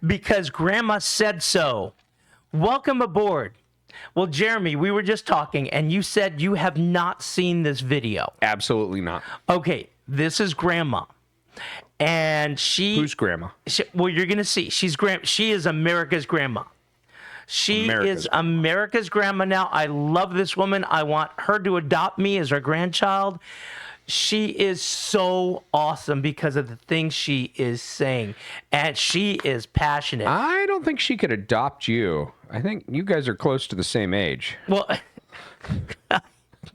because Grandma said so. Welcome aboard. Well, Jeremy, we were just talking, and you said you have not seen this video. Absolutely not. Okay, this is Grandma. And Who's Grandma? Well, you're going to see. She is America's grandma. She is America's grandma now. I love this woman. I want her to adopt me as her grandchild. She is so awesome because of the things she is saying. And she is passionate. I don't think she could adopt you. I think you guys are close to the same age. Well,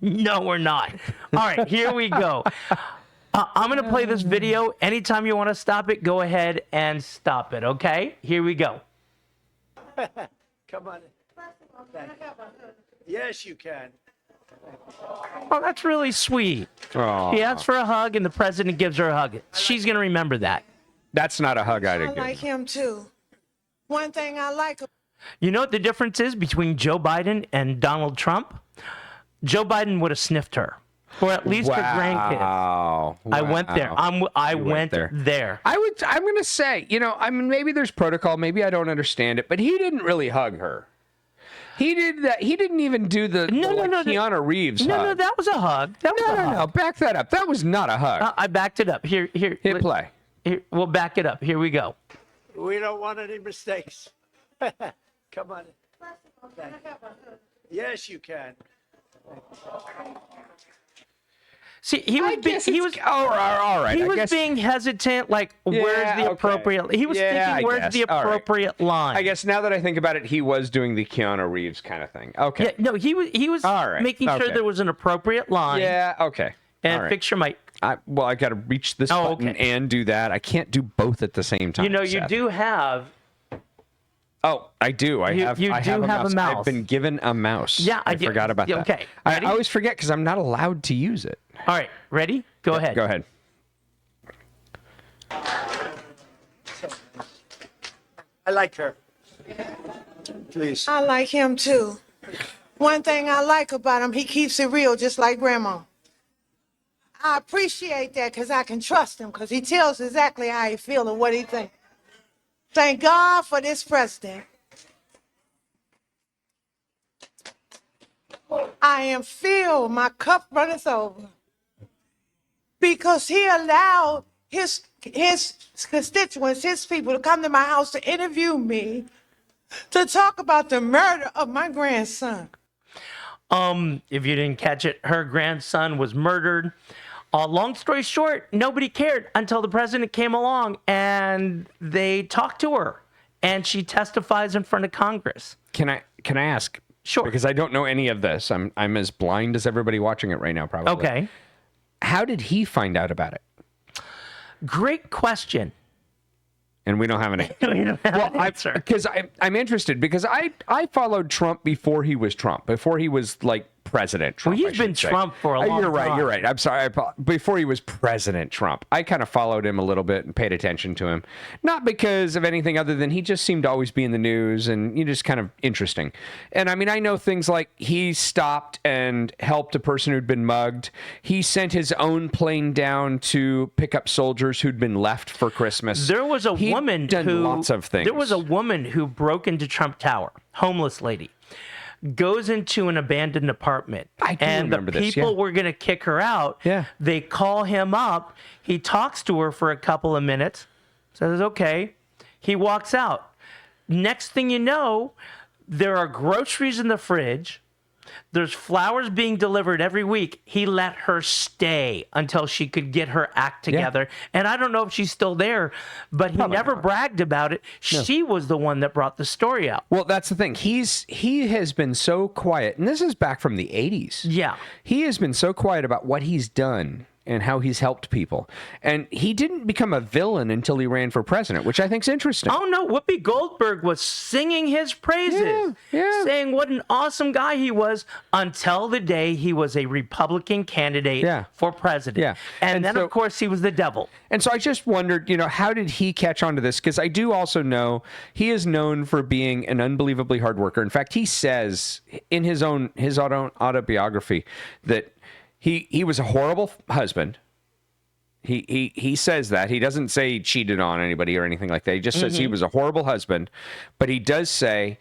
no, we're not. All right, here we go. I'm going to play this video. Anytime you want to stop it, go ahead and stop it, okay? Here we go. Come on. Yes, you can. Oh, that's really sweet. Oh, She asks for a hug, and the president gives her a hug. She's going to remember that. that's not a hug I'd I give. like him too. One thing I like. You know what the difference is between Joe Biden and Donald Trump? Joe Biden would have sniffed her, or at least her grandkids. Wow. I went there. I went there. I'm going to say, I mean, maybe there's protocol. Maybe I don't understand it, but he didn't really hug her. He did that. He didn't even do the Keanu Reeves hug. No, that was a hug. That was a hug. No. Back that up. That was not a hug. I backed it up. Here. Hit play. Here, we'll back it up. Here we go. We don't want any mistakes. Come on. Yes, you can. See, he was all right. He I was guess, being hesitant, like, where's the okay. appropriate... He was Yeah, thinking, I where's guess. the All right. appropriate line? I guess now that I think about it, he was doing the Keanu Reeves kind of thing. Okay. Yeah, no, he was All right. making sure Okay. there was an appropriate line. Yeah, okay. And All right. fix your mic. I got to reach this button okay. and do that. I can't do both at the same time. You Seth. do have... Oh, I do. I You have do have a mouse. I've been given a mouse. Yeah, I forgot about that. Okay, I ready? always forget because I'm not allowed to use it. All right, ready? Go ahead. Go ahead. I like her. Please. I like him too. One thing I like about him, he keeps it real, just like Grandma. I appreciate that because I can trust him because he tells exactly how he feels and what he thinks. Thank God for this president. I am filled, my cup runneth over. Because he allowed his constituents, his people to come to my house to interview me, to talk about the murder of my grandson. If you didn't catch it, her grandson was murdered. Long story short, nobody cared until the president came along and they talked to her and she testifies in front of Congress. Can I ask? Sure. Because I don't know any of this. I'm as blind as everybody watching it right now, probably. Okay. How did he find out about it? Great question. And we don't have any. We don't have an answer. Because I'm interested because I followed Trump before he was Trump, before he was like President Trump. Well, he's been Trump for a long You're right. time. You're right. I'm sorry. Before he was President Trump, I kind of followed him a little bit and paid attention to him, not because of anything other than he just seemed to always be in the news and just kind of interesting. And I mean, I know things like he stopped and helped a person who'd been mugged. He sent his own plane down to pick up soldiers who'd been left for Christmas. There was a woman done lots of things. There was a woman who broke into Trump Tower, homeless lady, goes into an abandoned apartment. I do remember the this, people yeah. were going to kick her out. Yeah. They call him up. He talks to her for a couple of minutes, says, okay. He walks out. Next thing you know, there are groceries in the fridge. There's flowers being delivered every week. He let her stay until she could get her act together. Yeah. And I don't know if she's still there, but he never bragged about it. No. She was the one that brought the story out. Well, that's the thing. He has been so quiet, and this is back from the 80s. Yeah. He has been so quiet about what he's done and how he's helped people. And he didn't become a villain until he ran for president, which I think is interesting. Oh, no. Whoopi Goldberg was singing his praises, saying what an awesome guy he was until the day he was a Republican candidate for president. Yeah. And then, so, of course, he was the devil. And so I just wondered, how did he catch on to this? Because I do also know he is known for being an unbelievably hard worker. In fact, he says in his autobiography that he was a horrible husband. He says that. He doesn't say he cheated on anybody or anything like that. He just says he was a horrible husband. But he does say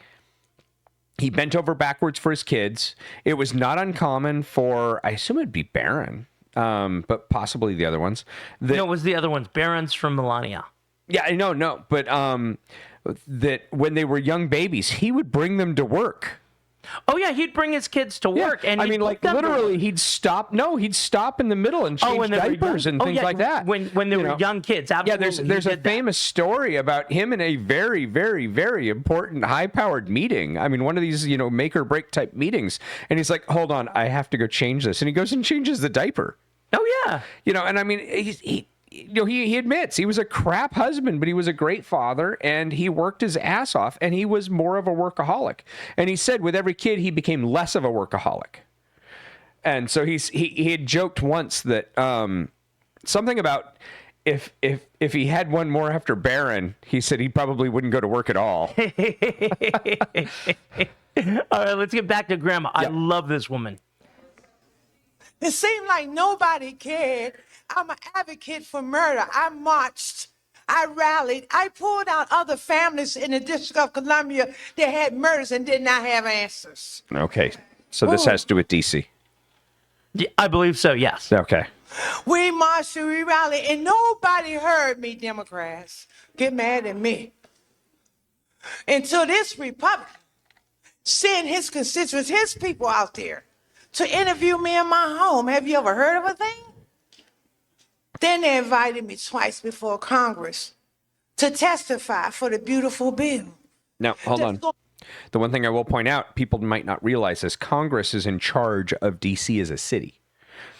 he bent over backwards for his kids. It was not uncommon for, I assume it'd be Barron, but possibly the other ones. No, it was the other ones. Barron's from Melania. Yeah, no. But that when they were young babies, he would bring them to work. Oh yeah, he'd bring his kids to work, and I he'd mean, put like them to literally, work. he'd stop. No, he'd stop in the middle and change when they were diapers young. and things like that. When they were young kids, absolutely. Yeah, there's a famous story about him in a very, very, very important, high-powered meeting. I mean, one of these, make or break type meetings, and he's like, "Hold on, I have to go change this," and he goes and changes the diaper. Oh yeah. And I mean, he admits he was a crap husband, but he was a great father, and he worked his ass off, and he was more of a workaholic. And he said with every kid, he became less of a workaholic. And so he had joked once that something about if he had one more after Barron, he said he probably wouldn't go to work at all. All right, let's get back to Grandma. I love this woman. It seemed like nobody cared. I'm an advocate for murder. I marched. I rallied. I pulled out other families in the District of Columbia that had murders and did not have answers. Okay, so this has to do with D.C. Yeah, I believe so, yes. Okay. We marched and we rallied, and nobody heard me, Democrats. Get mad at me. Until this Republican sent his constituents, his people out there to interview me in my home. Have you ever heard of a thing? Then they invited me twice before Congress to testify for the beautiful bill. Now, hold on. The one thing I will point out, people might not realize is Congress is in charge of D.C. as a city.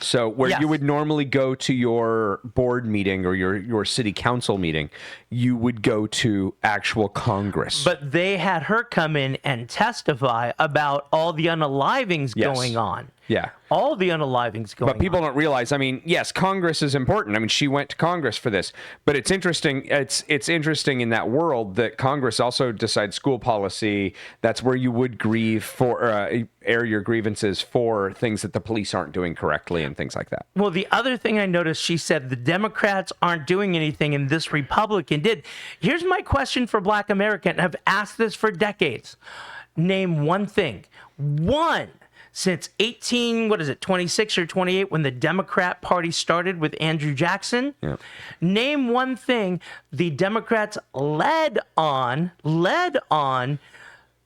So where you would normally go to your board meeting or your city council meeting, you would go to actual Congress. But they had her come in and testify about all the unalivings going on. Yeah. All the unalivings going on. But people don't realize, I mean, yes, Congress is important. I mean, she went to Congress for this. But it's interesting. It's interesting in that world that Congress also decides school policy. That's where you would grieve for, air your grievances for things that the police aren't doing correctly and things like that. Well, the other thing I noticed, she said the Democrats aren't doing anything and this Republican did. Here's my question for Black America, and I've asked this for decades. Name one thing. One. Since 26 or 28, when the Democrat Party started with Andrew Jackson, name one thing the Democrats led on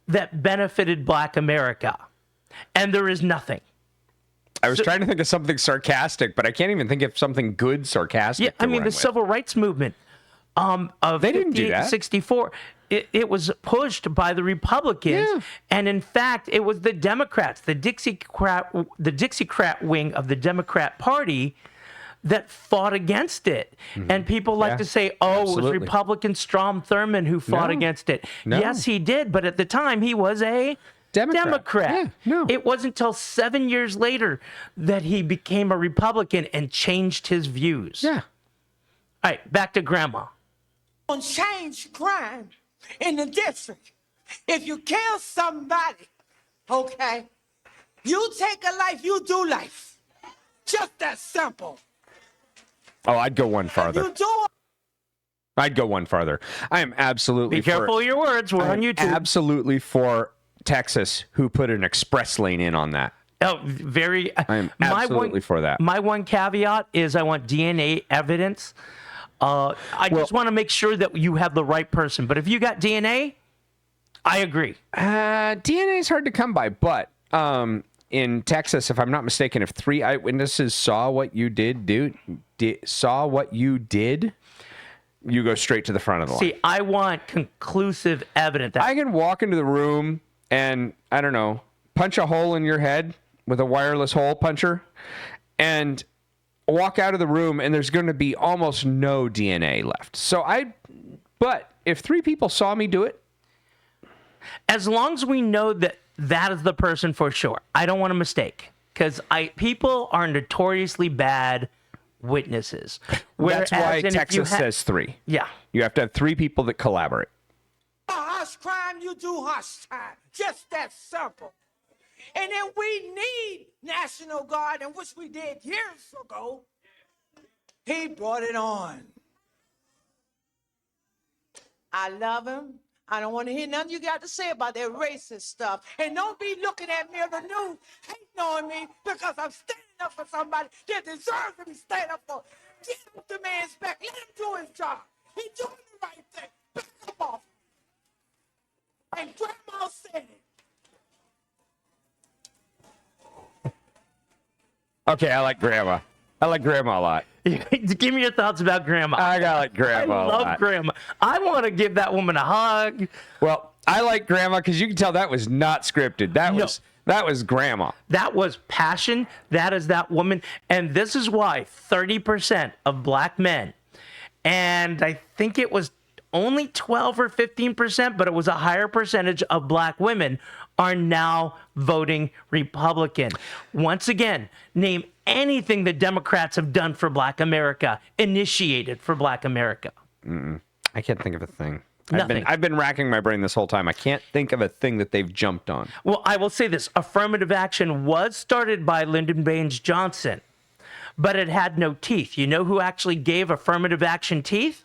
that benefited Black America. And there is nothing. I was trying to think of something sarcastic, but I can't even think of something good sarcastic. Yeah, I mean, the civil rights movement of They didn't do that. 64. It was pushed by the Republicans, and in fact, it was the Democrats, the Dixiecrat wing of the Democrat Party, that fought against it. And people like to say, "Oh, it was Republican Strom Thurmond who fought against it." No. Yes, he did, but at the time, he was a Democrat. Yeah, no. It wasn't until 7 years later that he became a Republican and changed his views. Yeah. All right, back to Grandma. On change crime in the district. If you kill somebody, okay, you take a life, you do life. Just that simple. Oh, I'd go one farther. You do I'd go one farther. I am absolutely Be careful of your words. We're on YouTube. Absolutely for Texas, who put an express lane in on that. Oh, very. I am absolutely for that. My one caveat is I want DNA evidence. I just want to make sure that you have the right person. But if you got DNA, I agree. DNA is hard to come by, but in Texas, if I'm not mistaken, if 3 eyewitnesses saw what you did, you go straight to the front of the line. See, I want conclusive evidence. I can walk into the room and, I don't know, punch a hole in your head with a wireless hole puncher and walk out of the room and there's going to be almost no DNA left. But if 3 people saw me do it. As long as we know that that is the person for sure. I don't want a mistake because people are notoriously bad witnesses. That's why Texas says 3. Yeah. You have to have 3 people that collaborate. harsh crime, you do harsh time. Just that simple. And then we need National Guard, and which we did years ago. He brought it on. I love him. I don't want to hear nothing you got to say about that racist stuff. And don't be looking at me on the news, hating on me because I'm standing up for somebody that deserves to be stand up for. Get off the man's back. Let him do his job. He's doing the right thing. Back him off. And Grandma said it. Okay, I like Grandma. I like Grandma a lot. Give me your thoughts about Grandma. I like Grandma I a love lot. Grandma. I want to give that woman a hug. Well, I like Grandma because you can tell that was not scripted. That was Grandma. That was passion. That is that woman. And this is why 30% of black men, and I think it was only 12 or 15%, but it was a higher percentage of black women, are now voting Republican. Once again, name anything the Democrats have done for black America, initiated for black America. I can't think of a thing. Nothing. I've been racking my brain this whole time. I can't think of a thing that they've jumped on. Well, I will say this. Affirmative action was started by Lyndon Baines Johnson, but it had no teeth. You know who actually gave affirmative action teeth?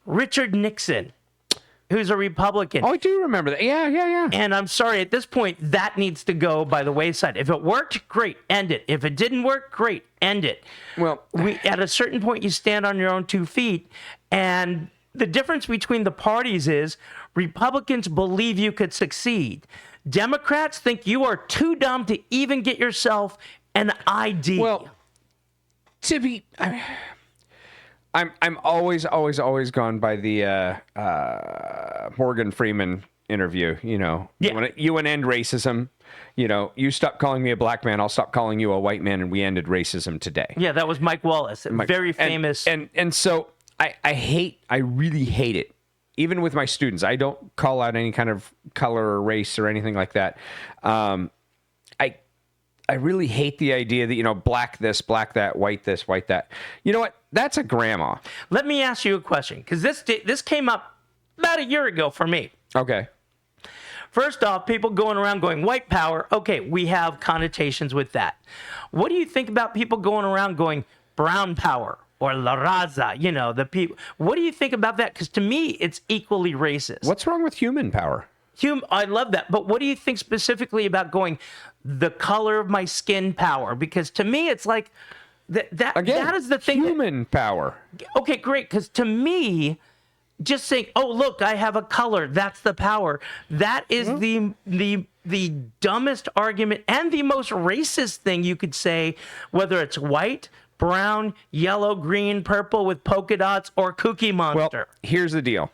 Richard Nixon, who's a Republican. Oh, I do remember that. Yeah. And I'm sorry, at this point, that needs to go by the wayside. If it worked, great, end it. If it didn't work, great, end it. Well, At a certain point, you stand on your own 2 feet. And the difference between the parties is Republicans believe you could succeed. Democrats think you are too dumb to even get yourself an ID. well, to be... I'm always gone by the Morgan Freeman interview. You know, Yeah. you want to end racism. You know, you stop calling me a black man, I'll stop calling you a white man, and we ended racism today. Yeah, that was Mike Wallace, very famous. And so I really hate it. Even with my students, I don't call out any kind of color or race or anything like that. I really hate the idea that, you know, black this, black that, white this, white that. You know what? That's a grandma. Let me ask you a question, because this came up about a year ago for me. Okay. First off, people going around going white power. Okay, we have connotations with that. What do you think about people going around going brown power or La Raza? You know, the people. What do you think about that? Because to me, it's equally racist. What's wrong with human power? I love that. But what do you think specifically about going the color of my skin power? Because to me, it's like Again, that is the thing. Human power. Okay, great. Because to me, just saying, "Oh, look, I have a color," that's the power. That is the dumbest argument and the most racist thing you could say, whether it's white, brown, yellow, green, purple with polka dots, or Cookie Monster. Well, here's the deal.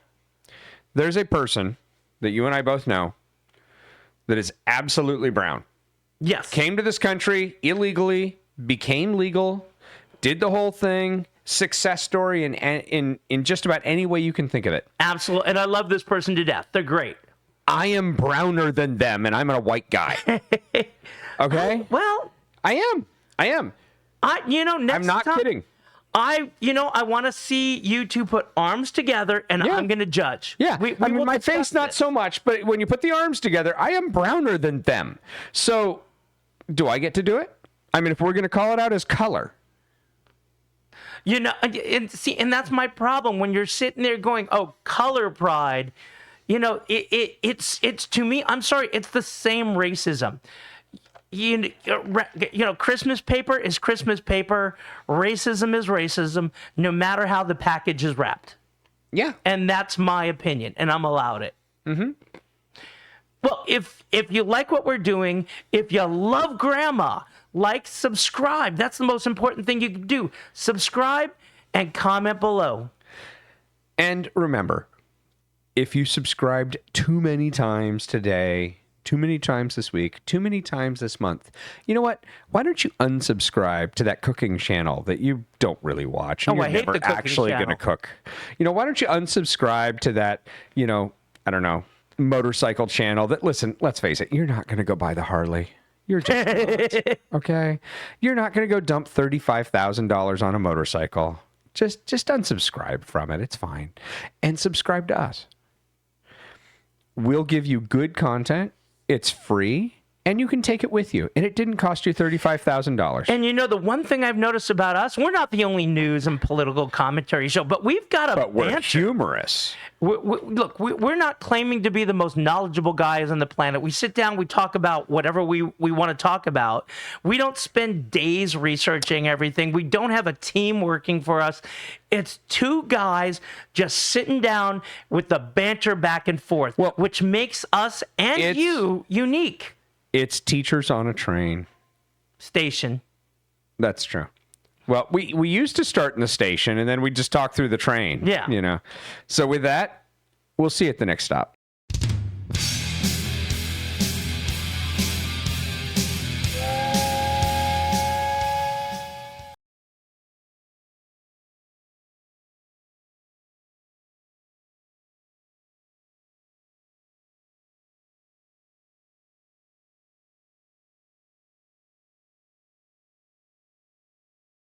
There's a person that you and I both know that is absolutely brown. Yes. Came to this country illegally, became legal, did the whole thing, success story in just about any way you can think of it. Absolutely. And I love this person to death. They're great. I am browner than them, and I'm a white guy. Okay? Well, I am. next I'm not time, kidding. I want to see you two put arms together, and Yeah. I'm going to judge. Yeah, We I mean, will my discuss face not this. so much, but when you put the arms together, I am browner than them. So, do I get to do it? I mean, if we're going to call it out as color. And that's my problem when you're sitting there going, "Oh, color pride," it's to me. I'm sorry, it's the same racism. Christmas paper is Christmas paper. Racism is racism, no matter how the package is wrapped. Yeah. And that's my opinion, and I'm allowed it. Mm-hmm. Well, if you like what we're doing, if you love Grandma, like, subscribe. That's the most important thing you can do. Subscribe and comment below. And remember, if you subscribed too many times today, too many times this week, too many times this month, you know what? Why don't you unsubscribe to that cooking channel that you don't really watch? And Oh, I you're hate never the cooking actually going to channel. cook. Why don't you unsubscribe to that, I don't know, motorcycle channel that, listen, let's face it, you're not going to go buy the Harley. You're just not, okay? You're not going to go dump $35,000 on a motorcycle. Just unsubscribe from it. It's fine. And subscribe to us. We'll give you good content. It's free. and you can take it with you, and it didn't cost you $35,000. And you know, the one thing I've noticed about us, we're not the only news and political commentary show, but we've got a But we're banter. humorous. Look, we're not claiming to be the most knowledgeable guys on the planet. We sit down, we talk about whatever we want to talk about. We don't spend days researching everything. We don't have a team working for us. It's two guys just sitting down with the banter back and forth, which makes us and you unique. It's teachers on a train. Station. That's true. Well, we used to start in the station, and then we just talk through the train. Yeah. You know. So with that, we'll see you at the next stop.